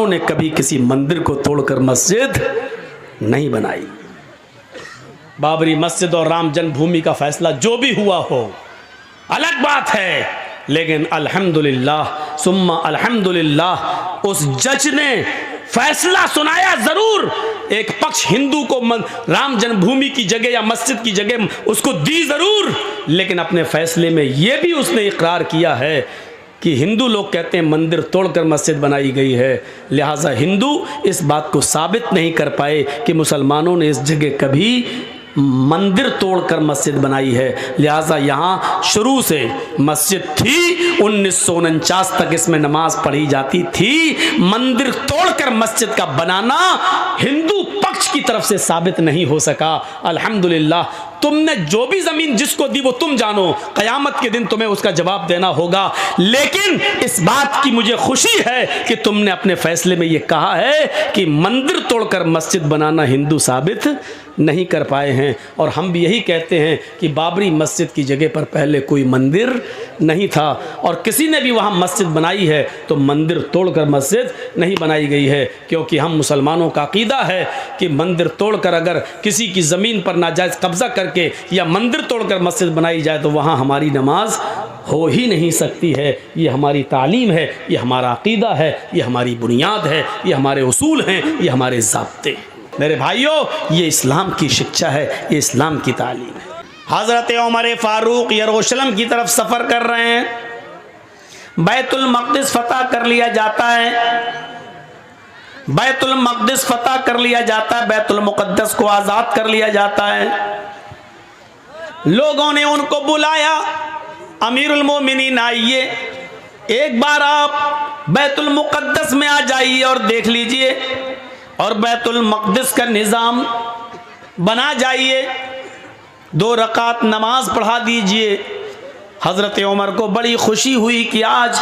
मुसलमानों ने कभी किसी मंदिर को तोड़कर मस्जिद नहीं बनाई। बाबरी मस्जिद और राम जन्मभूमि का फैसला जो भी हुआ हो अलग बात है, लेकिन अल्हम्दुलिल्लाह सुम्मा अल्हम्दुलिल्लाह उस जज ने फैसला सुनाया जरूर। एक पक्ष हिंदू को राम जन्मभूमि की जगह या मस्जिद की जगह उसको दी जरूर, लेकिन अपने फैसले में यह भी उसने इकरार किया है कि हिंदू लोग कहते हैं मंदिर तोड़कर मस्जिद बनाई गई है, लिहाजा हिंदू इस बात को साबित नहीं कर पाए कि मुसलमानों ने इस जगह कभी मंदिर तोड़कर मस्जिद बनाई है। लिहाजा यहाँ शुरू से मस्जिद थी, 1949 तक इसमें नमाज पढ़ी जाती थी। मंदिर तोड़कर मस्जिद का बनाना हिंदू पक्ष की तरफ से साबित नहीं हो सका। अल्हम्दुलिल्लाह तुमने जो भी जमीन जिसको दी वो तुम जानो, कयामत के दिन तुम्हें उसका जवाब देना होगा। लेकिन इस बात की मुझे खुशी है कि तुमने अपने फैसले में ये कहा है कि मंदिर तोड़कर मस्जिद बनाना हिंदू साबित नहीं कर पाए हैं। और हम भी यही कहते हैं कि बाबरी मस्जिद की जगह पर पहले कोई मंदिर नहीं था, और किसी ने भी वहाँ मस्जिद बनाई है तो मंदिर तोड़कर मस्जिद नहीं बनाई गई है, क्योंकि हम मुसलमानों का अकीदा है कि मंदिर तोड़कर अगर किसी की ज़मीन पर नाजायज़ कब्ज़ा करके या मंदिर तोड़कर मस्जिद बनाई जाए तो वहाँ हमारी नमाज हो ही नहीं सकती है। ये हमारी तालीम है, ये हमारा अकीदा है, ये हमारी बुनियाद है, ये हमारे उसूल हैं, ये हमारे ज़ाब्ते हैं। मेरे भाइयों, ये इस्लाम की शिक्षा है, ये इस्लाम की तालीम है। हज़रत उमर फ़ारूक यरूशलेम की तरफ सफ़र कर रहे हैं, बैतुल मक़दिस फ़तह कर लिया जाता है, बैतुल मक़दिस फ़तह कर लिया जाता है, बैतुल मुक़द्दस को आज़ाद कर लिया जाता है। लोगों ने उनको बुलाया, अमीरुल मोमिनीन आइए, एक बार आप बैतुल मुक़द्दस में आ जाइए और देख लीजिए, और बैतुल मक़दिस का निज़ाम बना जाइए, 2 रकात नमाज पढ़ा दीजिए। हज़रत उमर को बड़ी खुशी हुई कि आज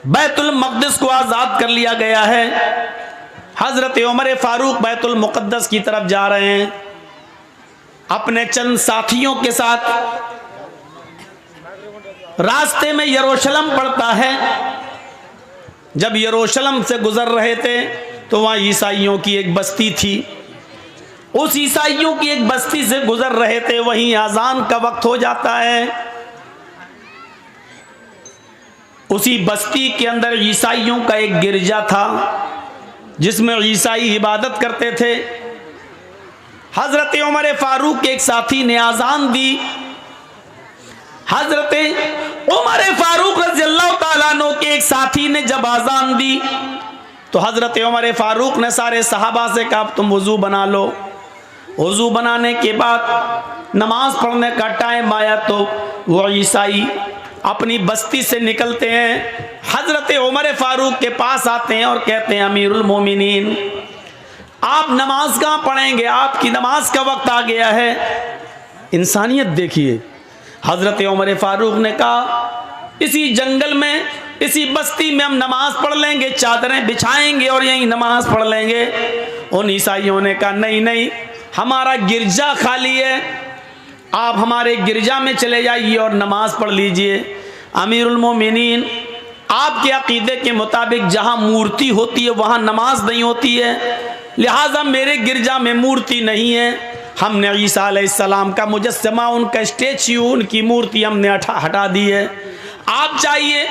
बैतुल मक़दिस को आज़ाद कर लिया गया है। हज़रत उमर फ़ारूक बैतुल मुक़द्दस की तरफ जा रहे हैं अपने चंद साथियों के साथ। रास्ते में यरूशलेम पड़ता है। जब यरूशलेम से गुजर रहे थे तो वहाँ ईसाइयों की एक बस्ती थी। उस ईसाइयों की एक बस्ती से गुजर रहे थे, वहीं आज़ान का वक्त हो जाता है। उसी बस्ती के अंदर ईसाइयों का एक गिरजा था जिसमें ईसाई इबादत करते थे। हज़रत उमर फ़ारूक के एक साथी ने आज़ान दी। हज़रत उमर फ़ारूक रज़ियल्लाहु ताला अन्हु के एक साथी ने जब आज़ान दी तो हज़रत उमर फ़ारूक ने सारे सहाबा से कहा तुम वज़ू बना लो। वज़ू बनाने के बाद नमाज पढ़ने का टाइम आया तो वो ईसाई अपनी बस्ती से निकलते हैं, हज़रत उमर फ़ारूक के पास आते हैं और कहते हैं अमीरुल मोमिनीन आप नमाज कहाँ पढ़ेंगे, आपकी नमाज का वक्त आ गया है। इंसानियत देखिए। हज़रत उमर फ़ारूक ने कहा इसी जंगल में, इसी बस्ती में हम नमाज पढ़ लेंगे, चादरें बिछाएंगे और यहीं नमाज पढ़ लेंगे। उन ईसाइयों ने कहा नहीं नहीं, हमारा गिरजा खाली है, आप हमारे गिरजा में चले जाइए और नमाज पढ़ लीजिए। अमीरुल मोमिनीन आपके अकीदे के मुताबिक जहाँ मूर्ति होती है वहाँ नमाज नहीं होती है, लिहाजा मेरे गिरजा में मूर्ति नहीं है। हमने ईसा अलैहिस्सलाम का मुजस्समा, उनका स्टैच्यू, उनकी मूर्ति हमने हटा दी है। आप चाहिए,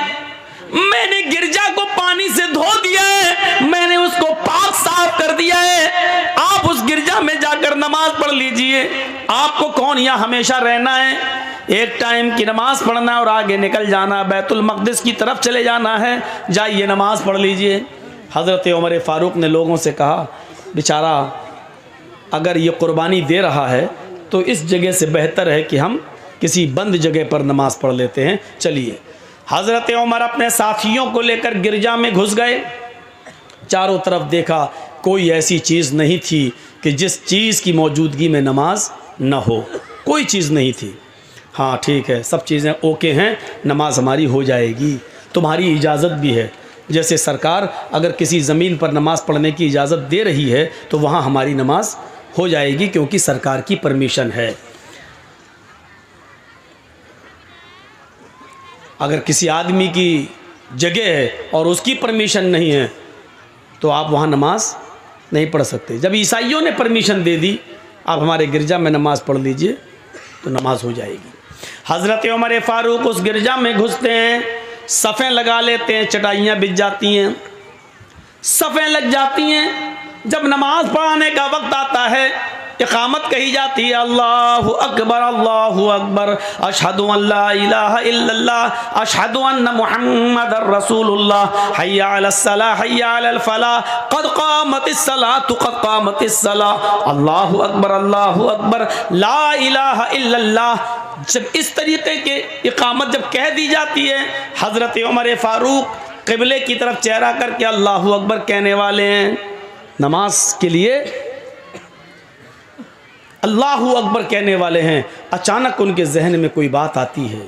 मैंने गिरजा को पानी से धो दिया है, मैंने उसको पाक साफ कर दिया है, आप उस गिरजा में जाकर नमाज पढ़ लीजिए। आपको कौन यहाँ हमेशा रहना है, एक टाइम की नमाज पढ़ना और आगे निकल जाना, बैतुल मक़दिस की तरफ चले जाना है, जाइए नमाज पढ़ लीजिए। हज़रत उमर फ़ारूक ने लोगों से कहा बेचारा अगर ये कुर्बानी दे रहा है तो इस जगह से बेहतर है कि हम किसी बंद जगह पर नमाज पढ़ लेते हैं, चलिए। हज़रत उमर अपने साथियों को लेकर गिरजा में घुस गए। चारों तरफ देखा, कोई ऐसी चीज़ नहीं थी कि जिस चीज़ की मौजूदगी में नमाज न हो, कोई चीज़ नहीं थी। हाँ ठीक है, सब चीज़ें ओके हैं, नमाज हमारी हो जाएगी, तुम्हारी इजाज़त भी है। जैसे सरकार अगर किसी ज़मीन पर नमाज पढ़ने की इजाज़त दे रही है तो वहाँ हमारी नमाज हो जाएगी, क्योंकि सरकार की परमिशन है। अगर किसी आदमी की जगह है और उसकी परमिशन नहीं है तो आप वहाँ नमाज नहीं पढ़ सकते। जब ईसाइयों ने परमिशन दे दी आप हमारे गिरजा में नमाज पढ़ लीजिए, तो नमाज हो जाएगी। हज़रत उमर फ़ारूक उस गिरजा में घुसते हैं, सफ़ें लगा लेते हैं, चटाइयाँ बिछ जाती हैं, सफ़ें लग जाती हैं। जब नमाज पढ़ाने का वक्त आता है, इक़ामत कही जाती है, अल्लाहु अकबर, अशहदु अल्ला इलाहा इल्लल्लाह, अशहदु अन्न मुहम्मदर रसूलुल्लाह, हय्या अलस सलाह हय्या अलल फलाह, क़द क़ामतिस सलातु क़द क़ामतिस सलाह, अल्लाहु अकबर, ला इलाहा इल्लल्लाह। जब इस तरीके के इक़ामत जब कह दी जाती है, हज़रत उमर फ़ारूक क़िबले की तरफ चेहरा करके अल्लाहु अकबर कहने वाले हैं, नमाज के लिए अल्लाहु अकबर कहने वाले हैं। अचानक उनके जहन में कोई बात आती है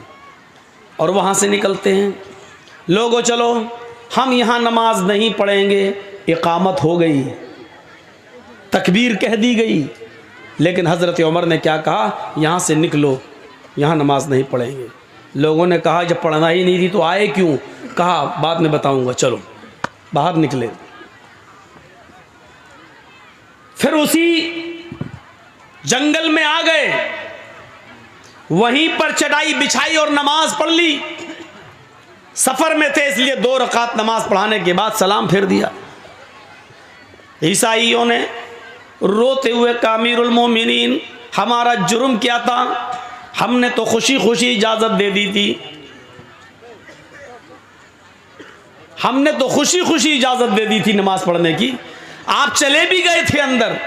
और वहाँ से निकलते हैं, लोगों चलो हम यहाँ नमाज नहीं पढ़ेंगे। इक़ामत हो गई, तकबीर कह दी गई, लेकिन हज़रत उमर ने क्या कहा, यहाँ से निकलो, यहाँ नमाज नहीं पढ़ेंगे। लोगों ने कहा जब पढ़ना ही नहीं थी तो आए क्यों? कहा बाद में बताऊँगा, चलो। बाहर निकले, फिर उसी जंगल में आ गए, वहीं पर चटाई बिछाई और नमाज पढ़ ली। सफर में थे इसलिए 2 रकात नमाज पढ़ाने के बाद सलाम फेर दिया। ईसाइयों ने रोते हुए कहा, अमीरुल मोमिनीन हमारा जुर्म क्या था, हमने तो खुशी खुशी इजाजत दे दी थी, हमने तो खुशी खुशी इजाजत दे दी थी नमाज पढ़ने की, आप चले भी गए थे अंदर,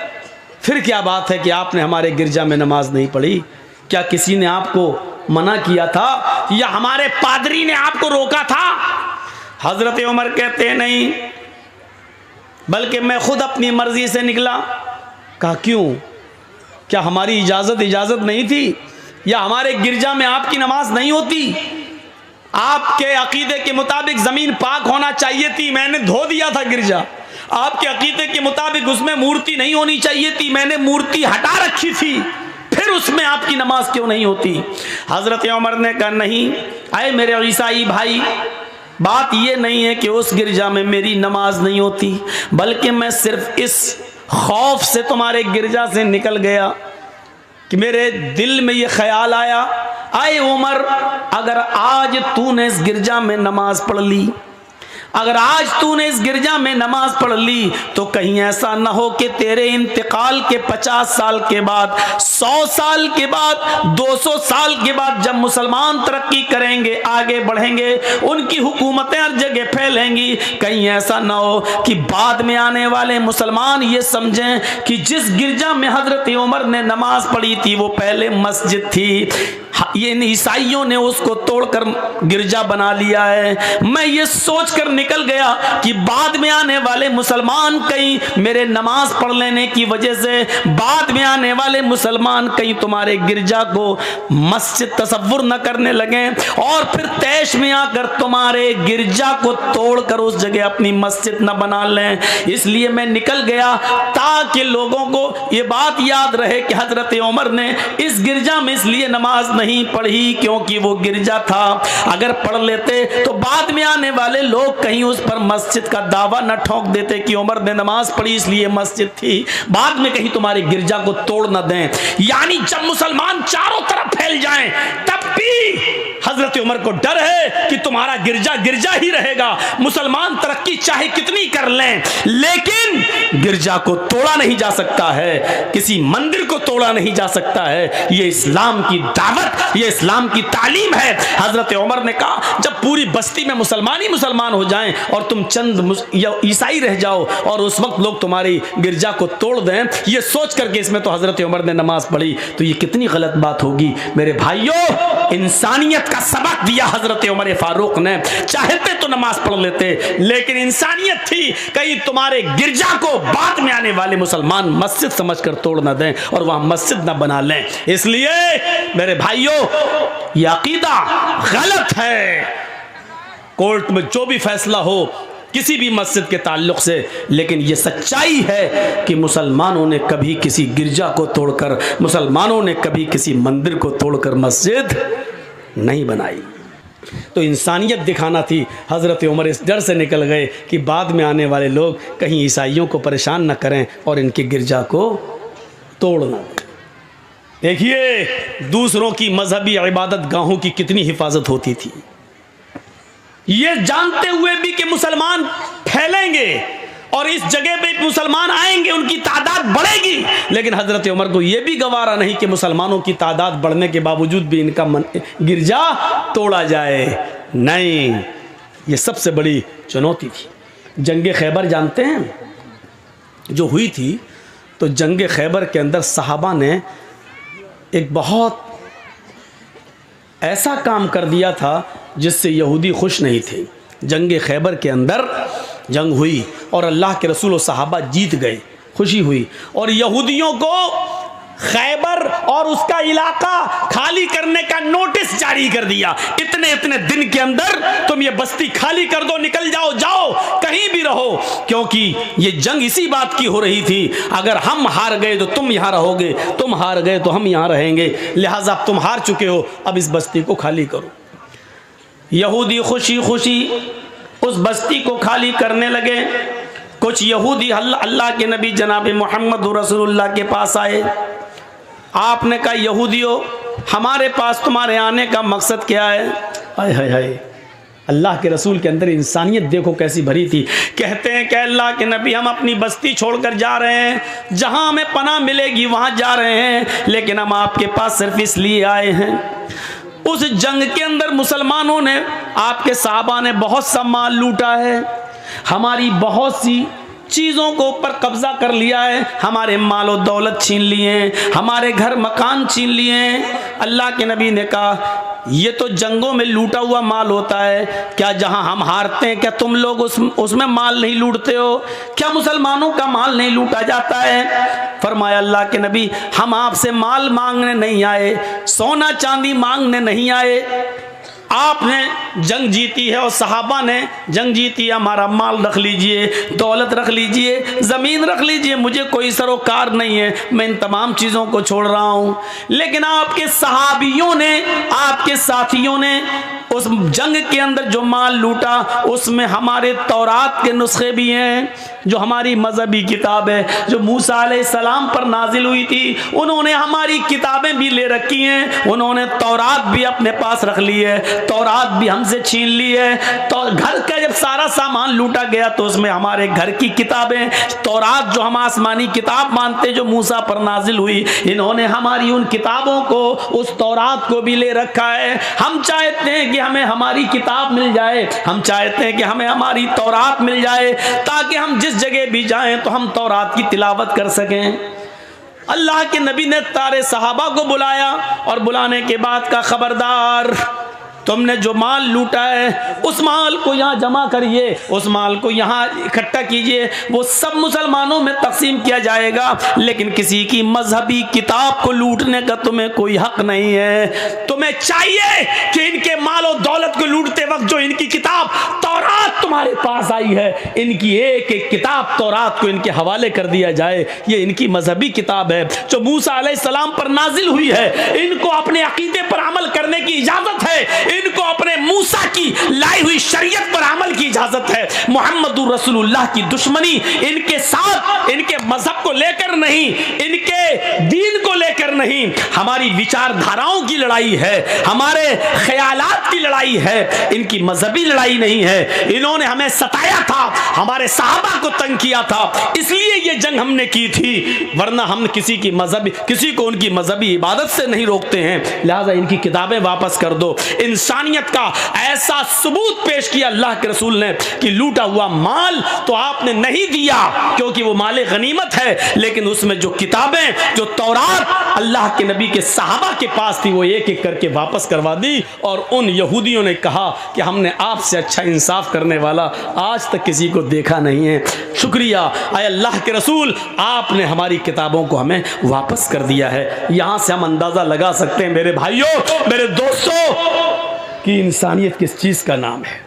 फिर क्या बात है कि आपने हमारे गिरजा में नमाज नहीं पढ़ी? क्या किसी ने आपको मना किया था या हमारे पादरी ने आपको रोका था? हज़रत उमर कहते हैं नहीं, बल्कि मैं खुद अपनी मर्जी से निकला। कहा क्यों? क्या हमारी इजाज़त नहीं थी या हमारे गिरजा में आपकी नमाज नहीं होती? आपके अकीदे के मुताबिक ज़मीन पाक होना चाहिए थी, मैंने धो दिया था गिरजा। आपके अकीदे के मुताबिक उसमें मूर्ति नहीं होनी चाहिए थी, मैंने मूर्ति हटा रखी थी, फिर उसमें आपकी नमाज क्यों नहीं होती? हज़रत उमर ने कहा नहीं, आए मेरे ईसाई भाई, बात ये नहीं है कि उस गिरजा में मेरी नमाज नहीं होती, बल्कि मैं सिर्फ इस खौफ से तुम्हारे गिरजा से निकल गया कि मेरे दिल में ये ख्याल आया, आए उमर, अगर आज तूने इस गिरजा में नमाज पढ़ ली, अगर आज तूने इस गिरजा में नमाज पढ़ ली, तो कहीं ऐसा ना हो कि तेरे इंतकाल के 50 साल के बाद, 100 साल के बाद, 200 साल के बाद जब मुसलमान तरक्की करेंगे, आगे बढ़ेंगे, उनकी हुकूमतें हर जगह फैलेंगी, कहीं ऐसा ना हो कि बाद में आने वाले मुसलमान ये समझें कि जिस गिरजा में हज़रत उमर ने नमाज पढ़ी थी वो पहले मस्जिद थी, ये ईसाइयों ने उसको तोड़कर गिरजा बना लिया है। मैं ये सोचकर निकल गया कि बाद में आने वाले मुसलमान कहीं मेरे नमाज पढ़ लेने की वजह से, बाद में आने वाले मुसलमान कहीं तुम्हारे गिरजा को मस्जिद तसव्वुर न करने लगे और फिर तैश में आकर तुम्हारे गिरजा को तोड़कर उस जगह अपनी मस्जिद न बना लें। इसलिए मैं निकल गया ताकि लोगों को ये बात याद रहे कि हज़रत उमर ने इस गिरजा में इसलिए नमाज नहीं पढ़ी क्योंकि वो गिरजा था, अगर पढ़ लेते तो बाद में आने वाले लोग कहीं उस पर मस्जिद का दावा न ठोक देते कि उमर ने नमाज पढ़ी इसलिए मस्जिद थी, बाद में कहीं तुम्हारे गिरजा को तोड़ न दें। यानी जब मुसलमान चारों तरफ फैल जाएं तब भी हजरत उमर को डर है कि तुम्हारा गिरजा गिरजा ही रहेगा, मुसलमान तरक्की चाहे कितनी कर लें लेकिन गिरजा को तोड़ा नहीं जा सकता है, किसी मंदिर को तोड़ा नहीं जा सकता है। ये इस्लाम की दावत, ये इस्लाम की तालीम है। हजरत उमर ने कहा जब पूरी बस्ती में मुसलमान ही मुसलमान हो जाएं और तुम चंद ईसाई रह जाओ और उस वक्त लोग तुम्हारी गिरजा को तोड़ दें, ये सोच करके इसमें तो हजरत उमर ने नमाज पढ़ी, तो ये कितनी गलत बात होगी। मेरे भाइयों, इंसानियत का सबक दिया हजरत उमर फारूक ने, चाहते तो नमाज पढ़ लेते लेकिन इंसानियत थी कहीं तुम्हारे गिरजा को बाद में आने वाले मुसलमान मस्जिद समझकर तोड़ न दें और वहां मस्जिद न बना लें। इसलिए मेरे भाइयों, यह अकीदा गलत है। कोर्ट में जो भी फैसला हो किसी भी मस्जिद के ताल्लुक से, लेकिन यह सच्चाई है कि मुसलमानों ने कभी किसी गिरजा को तोड़कर, मुसलमानों ने कभी किसी मंदिर को तोड़कर मस्जिद नहीं बनाई। तो इंसानियत दिखाना थी। हज़रत उमर इस डर से निकल गए कि बाद में आने वाले लोग कहीं ईसाइयों को परेशान न करें और इनके गिरजा को तोड़ न दें। देखिए दूसरों की मजहबी इबादत गाहों की कितनी हिफाजत होती थी, ये जानते हुए भी कि मुसलमान फैलेंगे और इस जगह पे मुसलमान आएंगे, उनकी तादाद बढ़ेगी, लेकिन हज़रत उमर को यह भी गवारा नहीं कि मुसलमानों की तादाद बढ़ने के बावजूद भी इनका गिरजा तोड़ा जाए। नहीं, ये सबसे बड़ी चुनौती थी। जंग खैबर जानते हैं जो हुई थी, तो जंग खैबर के अंदर सहाबा ने एक बहुत ऐसा काम कर दिया था जिससे यहूदी खुश नहीं थे। जंग खैबर के अंदर जंग हुई और अल्लाह के रसूल और सहाबा जीत गए, खुशी हुई, और यहूदियों को खैबर और उसका इलाका खाली करने का नोटिस जारी कर दिया। इतने दिन के अंदर तुम ये बस्ती खाली कर दो, निकल जाओ, जाओ कहीं भी रहो, क्योंकि ये जंग इसी बात की हो रही थी, अगर हम हार गए तो तुम यहाँ रहोगे, तुम हार गए तो हम यहाँ रहेंगे, लिहाजा तुम हार चुके हो, अब इस बस्ती को खाली करो। यहूदी खुशी खुशी उस बस्ती को खाली करने लगे। कुछ यहूदी अल्लाह के नबी जनाब मोहम्मद रसूलुल्लाह के पास आए। आपने कहा यहूदियों, हमारे पास तुम्हारे आने का मकसद क्या है? हाय हाय हाय, अल्लाह के रसूल के अंदर इंसानियत देखो कैसी भरी थी। कहते हैं कि अल्लाह के नबी, हम अपनी बस्ती छोड़कर जा रहे हैं, जहां हमें पनाह मिलेगी वहां जा रहे हैं, लेकिन हम आपके पास सिर्फ इसलिए आए हैं, उस जंग के अंदर मुसलमानों ने, आपके साहबा ने बहुत सा माल लूटा है, हमारी बहुत सी चीज़ों को ऊपर कब्जा कर लिया है, हमारे मालो दौलत छीन लिए, हमारे घर मकान छीन लिए। अल्लाह के नबी ने कहा ये तो जंगों में लूटा हुआ माल होता है, क्या जहां हम हारते हैं क्या तुम लोग उसमें माल नहीं लूटते हो? क्या मुसलमानों का माल नहीं लूटा जाता है? फरमाया अल्लाह के नबी, हम आपसे माल मांगने नहीं आए, सोना चांदी मांगने नहीं आए, आपने जंग जीती है और सहाबा ने जंग जीती है, हमारा माल रख लीजिए, दौलत रख लीजिए, ज़मीन रख लीजिए, मुझे कोई सरोकार नहीं है, मैं इन तमाम चीज़ों को छोड़ रहा हूँ। लेकिन आपके सहाबियों ने, आपके साथियों ने उस जंग के अंदर जो माल लूटा उसमें हमारे तौरात के नुस्खे भी हैं, जो हमारी मजहबी किताब है, जो मूसा अलैहिस्सलाम पर नाजिल हुई थी, उन्होंने हमारी किताबें भी ले रखी हैं, उन्होंने तौरात भी अपने पास रख ली है, तौरात भी हमसे छीन ली है। तो घर का जब सारा सामान लूटा गया तो उसमें हमारे घर की किताबें, तौरात जो हम आसमानी किताब मानते जो मूसा पर नाजिल हुई, इन्होंने हमारी उन किताबों को, उस तौरात को भी ले रखा है। हम चाहते हैं कि हमें हमारी किताब मिल जाए, हम चाहते हैं कि हमें हमारी तौरात मिल जाए, ताकि हम जिस जगह भी जाएं तो हम तौरात की तिलावत कर सकें। अल्लाह के नबी ने तारे सहाबा को बुलाया और बुलाने के बाद का खबरदार, तुमने जो माल लूटा है उस माल को यहाँ जमा करिए, उस माल को यहाँ इकट्ठा कीजिए, वो सब मुसलमानों में तकसीम किया जाएगा, लेकिन किसी की मजहबी किताब को लूटने का तुम्हें कोई हक नहीं है। तुम्हें चाहिए कि इनके माल और दौलत को लूटते वक्त जो इनकी किताब तौरात तुम्हारे पास आई है, इनकी एक एक किताब तौरात को इनके हवाले कर दिया जाए। ये इनकी मजहबी किताब है जो मूसा अलैहिस्सलाम पर नाजिल हुई है, इनको अपने अकीदे पर अमल करने की इजाजत है, इनको अपने मूसा की लाई हुई शरीयत पर अमल की इजाजत है। मुहम्मदुर रसूलुल्लाह की दुश्मनी इनके साथ, इनके मजहब को लेकर नहीं, इनके दीन को लेकर नहीं, हमारी विचारधाराओं की लड़ाई है, हमारे ख्यालात की लड़ाई है, इनकी मजहबी लड़ाई नहीं है। इन्होंने हमें सताया था, हमारे सहाबा को तंग किया था, इसलिए ये जंग हमने की थी, वरना हम किसी को उनकी मजहबी इबादत से नहीं रोकते हैं। लिहाजा इनकी किताबें वापस कर दो। इंसानियत का ऐसा सबूत पेश किया अल्लाह के रसूल ने कि लूटा हुआ माल तो आपने नहीं दिया क्योंकि वो माले गनीमत है, लेकिन उसमें जो किताबें, जो तौरात अल्लाह के नबी के सहाबा के पास थी, वो एक एक करके वापस करवा दी। और उन यहूदियों ने कहा कि हमने आपसे अच्छा इंसाफ करने वाला आज तक किसी को देखा नहीं है, शुक्रिया आए अल्लाह के रसूल, आपने हमारी किताबों को हमें वापस कर दिया है। यहां से हम अंदाजा लगा सकते हैं मेरे भाइयों, मेरे दोस्तों, कि इंसानियत किस चीज का नाम है।